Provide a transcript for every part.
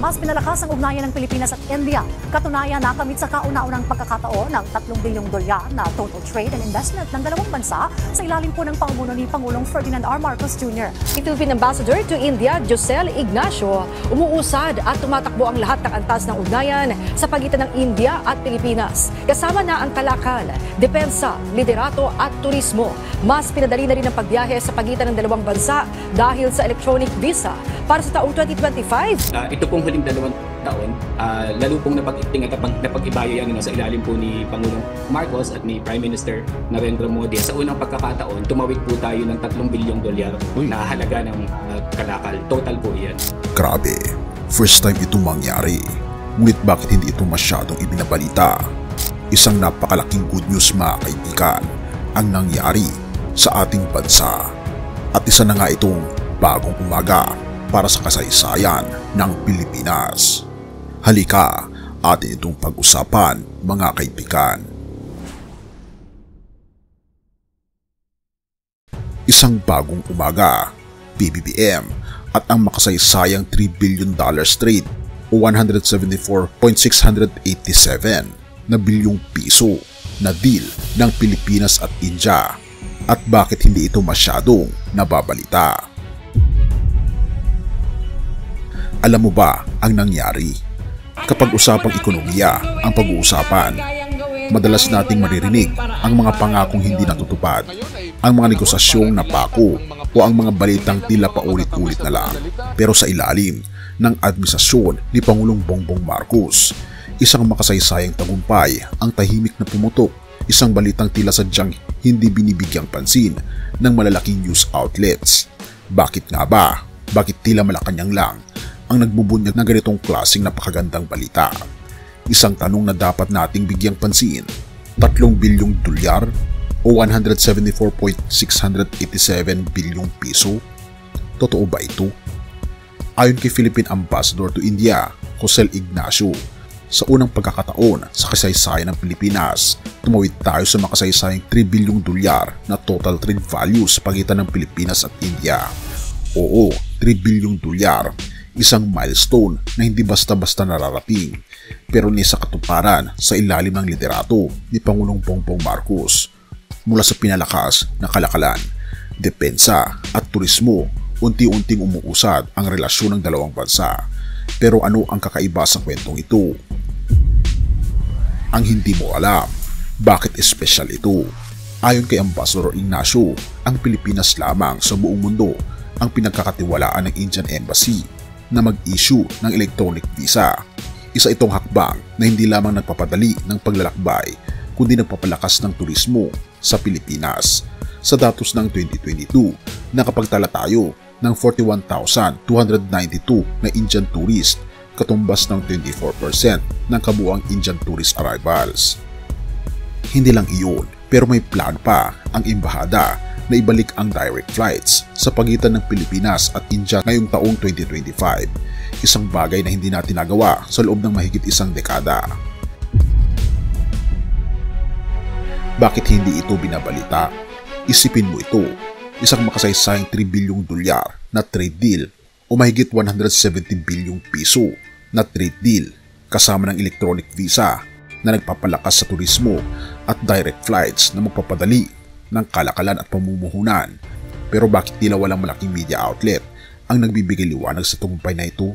Mas pinalakas ang ugnayan ng Pilipinas at India. Katunayan, nakamit sa kauna-unang pagkakataon ng 3 bilyong dolyar na total trade and investment ng dalawang bansa sa ilalim po ng pamumuno ni Pangulong Ferdinand R. Marcos Jr. Philippine Ambassador to India, Josel Ignacio, umuusad at tumatakbo ang lahat ng antas ng ugnayan sa pagitan ng India at Pilipinas. Kasama na ang kalakal, depensa, liderato at turismo. Mas pinadali na rin ang pagbiyahe sa pagitan ng dalawang bansa dahil sa electronic visa para sa taong 2025. Ito pong huling 2 taon, lalo pong napag-iting at napag-ibaya yan sa ilalim po ni Pangulong Marcos at ni Prime Minister Narendra Modi. Sa unang pagkakataon, tumawid po tayo ng 3 bilyong dolyar na halaga ng kalakal. Total po yan. Grabe, first time ito mangyari. Ngunit bakit hindi ito masyadong ibinabalita? Isang napakalaking good news mga kaibigan ang nangyari sa ating bansa. At isa na nga itong bagong umaga para sa kasaysayan ng Pilipinas. Halika, atin itong pag-usapan mga kaibigan. Isang bagong umaga, BBM at ang makasaysayang $3 billion trade o 174.687 na bilyong piso na deal ng Pilipinas at India. At bakit hindi ito masyadong nababalita? Alam mo ba ang nangyari? Kapag usapang ekonomiya ang pag-uusapan, madalas nating maririnig ang mga pangakong hindi natutupad, ang mga negosasyong napako o ang mga balitang tila paulit-ulit na lang. Pero sa ilalim ng administrasyon ni Pangulong Bongbong Marcos, isang makasaysayang tagumpay ang tahimik na pumutok, isang balitang tila sadyang hindi binibigyang pansin ng malalaking news outlets. Bakit nga ba? Bakit tila Malacanang lang ang nagbubunyag ng ganitong klaseng napakagandang balita? Isang tanong na dapat nating bigyang pansin. 3 bilyong dolyar o 174.687 bilyong piso? Totoo ba ito? Ayon kay Philippine Ambassador to India, Josel Ignacio, sa unang pagkakataon sa kasaysayan ng Pilipinas, tumawid tayo sa makasaysayang 3 bilyong dolyar na total trade value sa pagitan ng Pilipinas at India. Oo, 3 bilyong dolyar. Isang milestone na hindi basta-basta nararating, pero nasa katuparan sa ilalim ng liderato ni Pangulong Bongbong Marcos. Mula sa pinalakas na kalakalan, depensa at turismo, unti-unting umuusad ang relasyon ng dalawang bansa. Pero ano ang kakaiba sa kwentong ito? Ang hindi mo alam, bakit espesyal ito? Ayon kay Ambassador Ignacio, ang Pilipinas lamang sa buong mundo ang pinagkakatiwalaan ng Indian Embassy na mag-issue ng electronic visa. Isa itong hakbang na hindi lamang nagpapadali ng paglalakbay, kundi nagpapalakas ng turismo sa Pilipinas. Sa datos ng 2022, nakapagtala tayo ng 41,292 na Indian tourist, katumbas ng 24% ng kabuuang Indian tourist arrivals. Hindi lang iyon, pero may plan pa ang embahada na ibalik ang direct flights sa pagitan ng Pilipinas at India ngayong taong 2025, isang bagay na hindi natin nagawa sa loob ng mahigit isang dekada. Bakit hindi ito binabalita? Isipin mo ito, isang makasaysayang 3 bilyong dolyar na trade deal o mahigit 170 bilyong piso na trade deal kasama ng electronic visa na nagpapalakas sa turismo at direct flights na magpapadali ng kalakalan at pamumuhunan. Pero bakit tila walang malaking media outlet ang nagbibigay liwanag sa tagumpay na ito?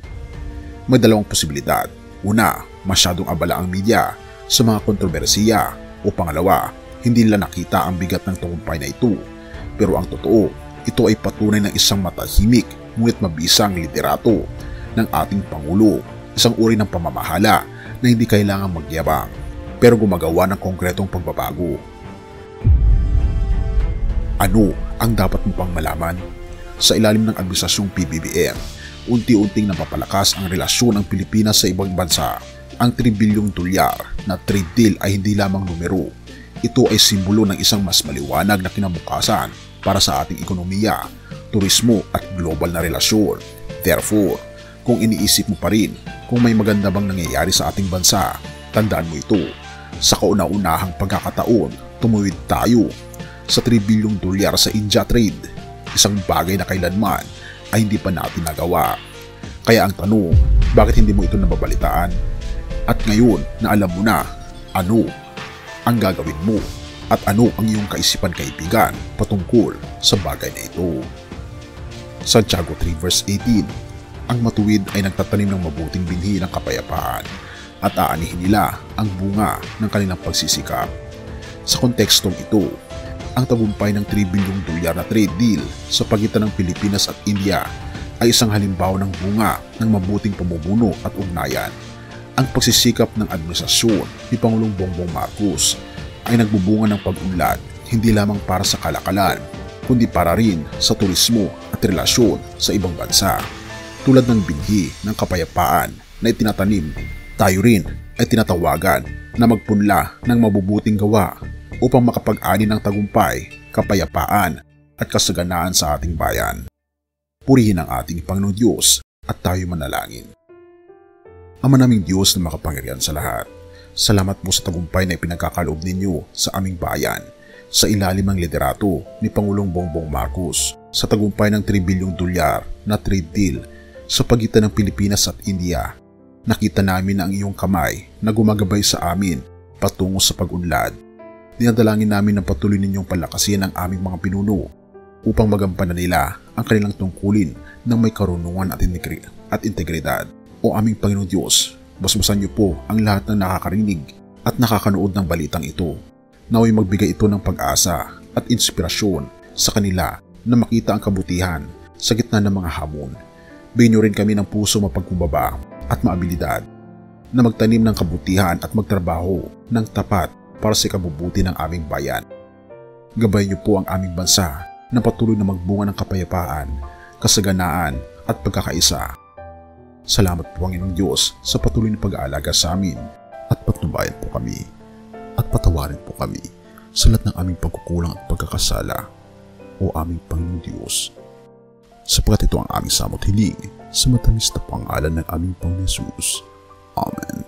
May dalawang posibilidad. Una, masyadong abala ang media sa mga kontrobersiya, o pangalawa, hindi nila nakita ang bigat ng tagumpay na ito. Pero ang totoo, ito ay patunay ng isang matahimik ngunit mabisang liderato ng ating Pangulo, isang uri ng pamamahala na hindi kailangang magyabang pero gumagawa ng konkretong pagbabago. Ano ang dapat mo pang malaman? Sa ilalim ng administrasyong PBBM, unti-unting napapalakas ang relasyon ng Pilipinas sa ibang bansa. Ang 3 bilyong dolyar na trade deal ay hindi lamang numero. Ito ay simbolo ng isang mas maliwanag na kinabukasan para sa ating ekonomiya, turismo at global na relasyon. Therefore, kung iniisip mo pa rin kung may maganda bang nangyayari sa ating bansa, tandaan mo ito. Sa kauna-unahang pagkakataon, tumawid tayo sa 3 bilyong dolyar sa India trade, isang bagay na kailanman ay hindi pa natin nagawa. Kaya ang tanong, Bakit hindi mo ito nababalitaan? At ngayon na alam mo na ano ang gagawin mo at ano ang iyong kaisipan kaibigan patungkol sa bagay na ito. Santiago 3 verse 18, ang matuwid ay nagtatanim ng mabuting binhi ng kapayapaan at aanihin nila ang bunga ng kanilang pagsisikap. Sa kontekstong ito, ang tagumpay ng $3 bilyong na trade deal sa pagitan ng Pilipinas at India ay isang halimbawa ng bunga ng mabuting pamumuno at ugnayan. Ang pagsisikap ng administrasyon ni Pangulong Bongbong Marcos ay nagbubunga ng pag-unlad hindi lamang para sa kalakalan, kundi para rin sa turismo at relasyon sa ibang bansa. Tulad ng binhi ng kapayapaan na itinatanim, tayo rin ay tinatawagan na magpunla ng mabubuting gawa upang makapag-ani ng tagumpay, kapayapaan at kasaganaan sa ating bayan. Purihin ang ating Panginoon Diyos at tayo manalangin. Ama naming Diyos na makapangyarihan sa lahat, salamat po sa tagumpay na ipinagkakaloob ninyo sa aming bayan sa ilalim ng liderato ni Pangulong Bongbong Marcos sa tagumpay ng $3 bilyong na trade deal sa pagitan ng Pilipinas at India. Nakita namin ang iyong kamay na gumagabay sa amin patungo sa pag-unlad. Dinadalangin namin na patuloy ninyong palakasin ang aming mga pinuno upang magampanan nila ang kanilang tungkulin ng may karunungan at integridad. O aming Panginoon Diyos, basbasan niyo po ang lahat ng nakakarinig at nakakanood ng balitang ito. Naway magbigay ito ng pag-asa at inspirasyon sa kanila na makita ang kabutihan sa gitna ng mga hamon. Bigyan niyo rin kami ng puso mapagkumbaba at maabilidad na magtanim ng kabutihan at magtrabaho ng tapat para sa ikabubuti ng aming bayan. Gabayan niyo po ang aming bansa na patuloy na magbunga ng kapayapaan, kasaganaan at pagkakaisa. Salamat po Panginoong Diyos sa patuloy na pag-aalaga sa amin at patnubayan po kami at patawarin po kami sa lahat ng aming pagkukulang at pagkakasala o aming Panginoong Diyos. Sapagkat ito ang aming samot hiling sa matamis na pangalan ng aming Panginoon Jesus. Amen.